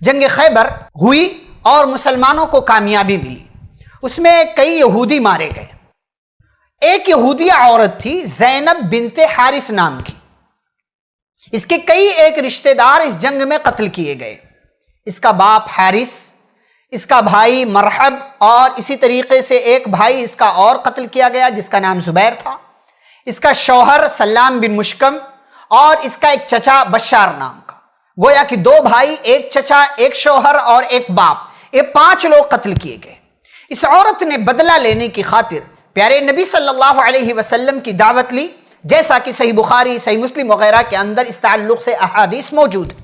جنگ خیبر ہوئی اور مسلمانوں کو کامیابی ملی، اس میں کئی یہودی مارے گئے۔ ایک یہودیہ عورت تھی زینب بنت حارث نام کی، اس کے کئی ایک رشتہ دار اس جنگ میں قتل کیے گئے۔ اس کا باپ حارث، اس کا بھائی مرحب، اور اسی طریقے سے ایک بھائی اس کا اور قتل کیا گیا جس کا نام زبیر تھا۔ اس کا شوہر سلام بن مشکم اور اس کا ایک چچا بشار نام کا، گویا کہ دو بھائی، ایک چچا، ایک شوہر اور ایک باپ، یہ 5 لوگ قتل کیے گئے۔ اس عورت نے بدلہ لینے کی خاطر پیارے نبی صلی اللہ علیہ وسلم کی دعوت لی، جیسا کہ صحیح بخاری، صحیح مسلم وغیرہ کے اندر اس تعلق سے احادیث موجود ہیں،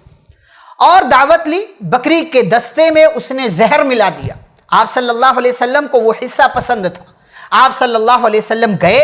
اور دعوت لی۔ بکری کے دستے میں اس نے زہر ملا دیا۔ آپ صلی اللہ علیہ وسلم کو وہ حصہ پسند تھا۔ آپ صلی اللہ علیہ وسلم گئے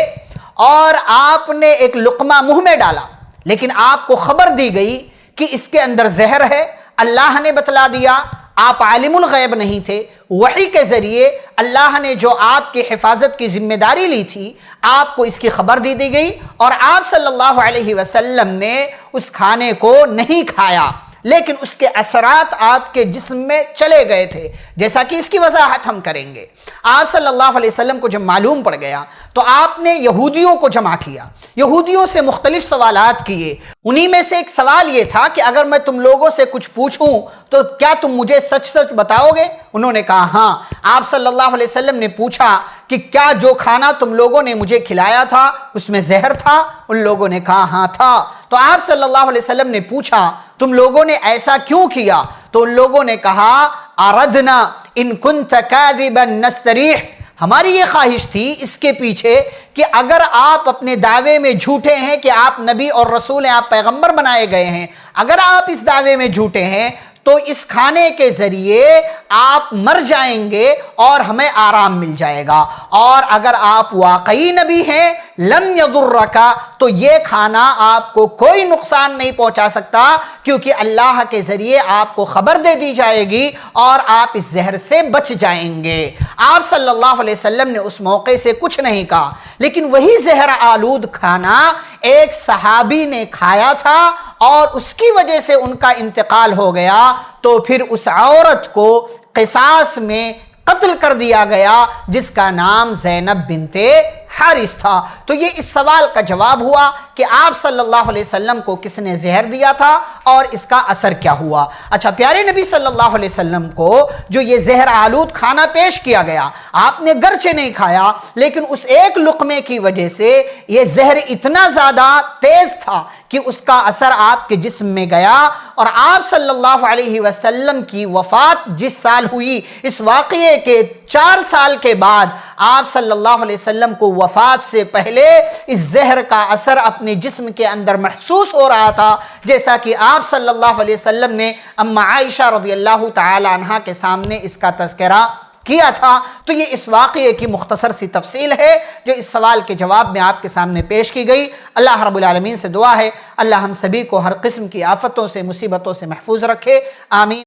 اور آپ نے ایک لقمہ منہ میں ڈالا، لیکن آپ کو خبر دی گئی کہ اس کے اندر زہر ہے۔ اللہ نے بتلا دیا، آپ عالم الغیب نہیں تھے، وحی کے ذریعے اللہ نے جو آپ کی حفاظت کی ذمہ داری لی تھی، آپ کو اس کی خبر دی گئی، اور آپ صلی اللہ علیہ وسلم نے اس کھانے کو نہیں کھایا، لیکن اس کے اثرات آپ کے جسم میں چلے گئے تھے، جیسا کہ اس کی وضاحت ہم کریں گے۔ آپ صلی اللہ علیہ وسلم کو جب معلوم پڑ گیا تو آپ نے یہودیوں کو جمع کیا، یہودیوں سے مختلف سوالات کیے۔ انہی میں سے ایک سوال یہ تھا کہ اگر میں تم لوگوں سے کچھ پوچھوں تو کیا تم مجھے سچ سچ بتاؤ گے؟ انہوں نے کہا ہاں۔ آپ صلی اللہ علیہ وسلم نے پوچھا کہ کیا جو کھانا تم لوگوں نے مجھے کھلایا تھا اس میں زہر تھا؟ ان لوگوں نے کہا ہاں تھا۔ تو آپ صلی اللہ علیہ وسلم نے پوچھا تم لوگوں نے ایسا کیوں کیا؟ تو ان لوگوں نے کہا اردنا ان کنت کاذبا نستریح، ہماری یہ خواہش تھی اس کے پیچھے کہ اگر آپ اپنے دعوے میں جھوٹے ہیں کہ آپ نبی اور رسول ہیں، آپ پیغمبر بنائے گئے ہیں، اگر آپ اس دعوے میں جھوٹے ہیں تو اس کھانے کے ذریعے آپ مر جائیں گے اور ہمیں آرام مل جائے گا، اور اگر آپ واقعی نبی ہیں لم یضرک، تو یہ کھانا آپ کو کوئی نقصان نہیں پہنچا سکتا، کیونکہ اللہ کے ذریعے آپ کو خبر دے دی جائے گی اور آپ اس زہر سے بچ جائیں گے۔ آپ صلی اللہ علیہ وسلم نے اس موقع سے کچھ نہیں کہا، لیکن وہی زہر آلود کھانا ایک صحابی نے کھایا تھا اور اس کی وجہ سے ان کا انتقال ہو گیا، تو پھر اس عورت کو قصاص میں قتل کر دیا گیا جس کا نام زینب بنت حارث تھا۔ تو یہ اس سوال کا جواب ہوا کہ آپ صلی اللہ علیہ وسلم کو کس نے زہر دیا تھا اور اس کا اثر کیا ہوا۔ اچھا، پیارے نبی صلی اللہ علیہ وسلم کو جو یہ زہر آلود کھانا پیش کیا گیا، آپ نے گرچہ نہیں کھایا، لیکن اس ایک لقمے کی وجہ سے یہ زہر اتنا زیادہ تیز تھا کہ اس کا اثر آپ کے جسم میں گیا، اور آپ صلی اللہ علیہ وسلم کی وفات جس سال ہوئی، اس واقعے کے 4 سال کے بعد آپ صلی اللہ علیہ وسلم کو وفات سے پہلے اس زہر کا اثر اپنے جسم کے اندر محسوس ہو رہا تھا، جیسا کہ آپ صلی اللہ علیہ وسلم نے اما عائشہ رضی اللہ تعالی عنہا کے سامنے اس کا تذکرہ کیا تھا۔ تو یہ اس واقعے کی مختصر سی تفصیل ہے جو اس سوال کے جواب میں آپ کے سامنے پیش کی گئی۔ اللہ رب العالمین سے دعا ہے اللہ ہم سبھی کو ہر قسم کی آفتوں سے، مصیبتوں سے محفوظ رکھے، آمین۔